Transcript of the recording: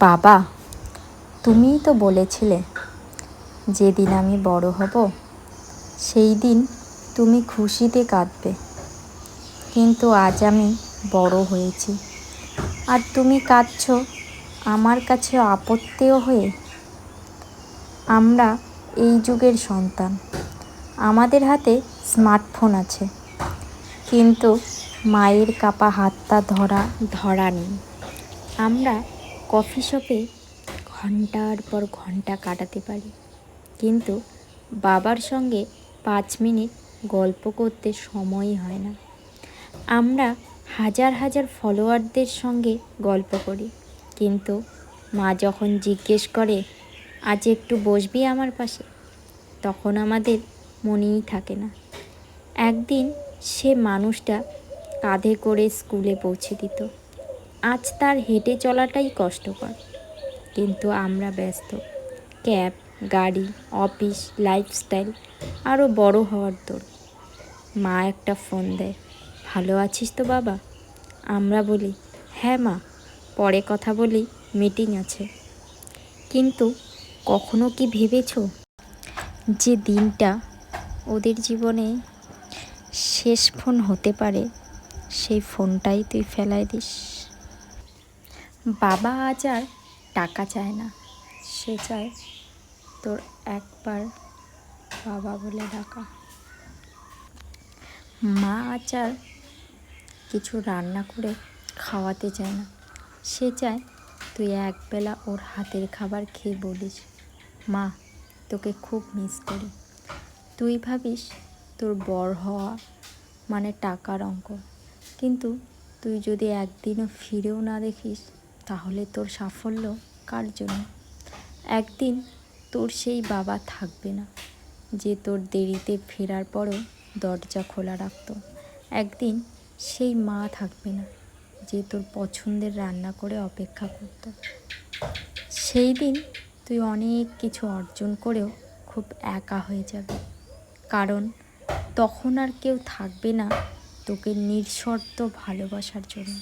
বাবা, তুমিই তো বলেছিলে যেদিন আমি বড় হব সেই দিন তুমি খুশিতে কাঁদবে। কিন্তু আজ আমি বড় হয়েছি আর তুমি কাঁদছো আমার কাছে আপত্তিও হয়ে। আমরা এই যুগের সন্তান, আমাদের হাতে স্মার্টফোন আছে, কিন্তু মায়ের কাপা হাতটা ধরা নেই। আমরা কফি শপে ঘন্টার পর ঘন্টা কাটাতে পারি, কিন্তু বাবার সঙ্গে 5 মিনিট গল্প করতে সময়ই হয় না। আমরা হাজার হাজার ফলোয়ারদের সঙ্গে গল্প করি, কিন্তু মা যখন জিজ্ঞেস করে আজ একটু বসবি আমার পাশে, তখন আমাদের মনেই থাকে না। একদিন সে মানুষটা কাঁধে করে স্কুলে পৌঁছে দিত, আজ তার হেঁটে চলাটাই কষ্টকর। কিন্তু আমরা ব্যস্ত, ক্যাব, গাড়ি, অফিস, লাইফস্টাইল, আরও বড় হওয়ার দৌড়। মা একটা ফোন দেয়, ভালো আছিস তো বাবা? আমরা বলি হ্যাঁ মা, পরে কথা বলি, মিটিং আছে। কিন্তু কখনো কি ভেবেছো যে দিনটা ওদের জীবনে শেষ ফোন হতে পারে, সেই ফোনটাই তুই ফেলায় দিস? বাবা আজ আর টাকা চায় না, সে চায় তোর একবার বাবা বলে ডাকা। মা আজ আর কিছু রান্না করে খাওয়াতে চায় না, সে চায় তুই একবেলা ওর হাতের খাবার খেয়ে বলিস, মা তোকে খুব মিস করি। তুই ভাবিস তোর বড় হওয়া মানে টাকার অঙ্ক, কিন্তু তুই যদি একদিনও ফিরেও না দেখিস, তাহলে তোর সাফল্য কার জন্য? একদিন তোর সেই বাবা থাকবে না যে তোর দেরিতে ফেরার পরও দরজা খোলা রাখত। একদিন সেই মা থাকবে না যে তোর পছন্দের রান্না করে অপেক্ষা করত। সেই দিন তুই অনেক কিছু অর্জন করেও খুব একা হয়ে যাবে, কারণ তখন আর কেউ থাকবে না তোকে নিঃশর্ত ভালোবাসার জন্য।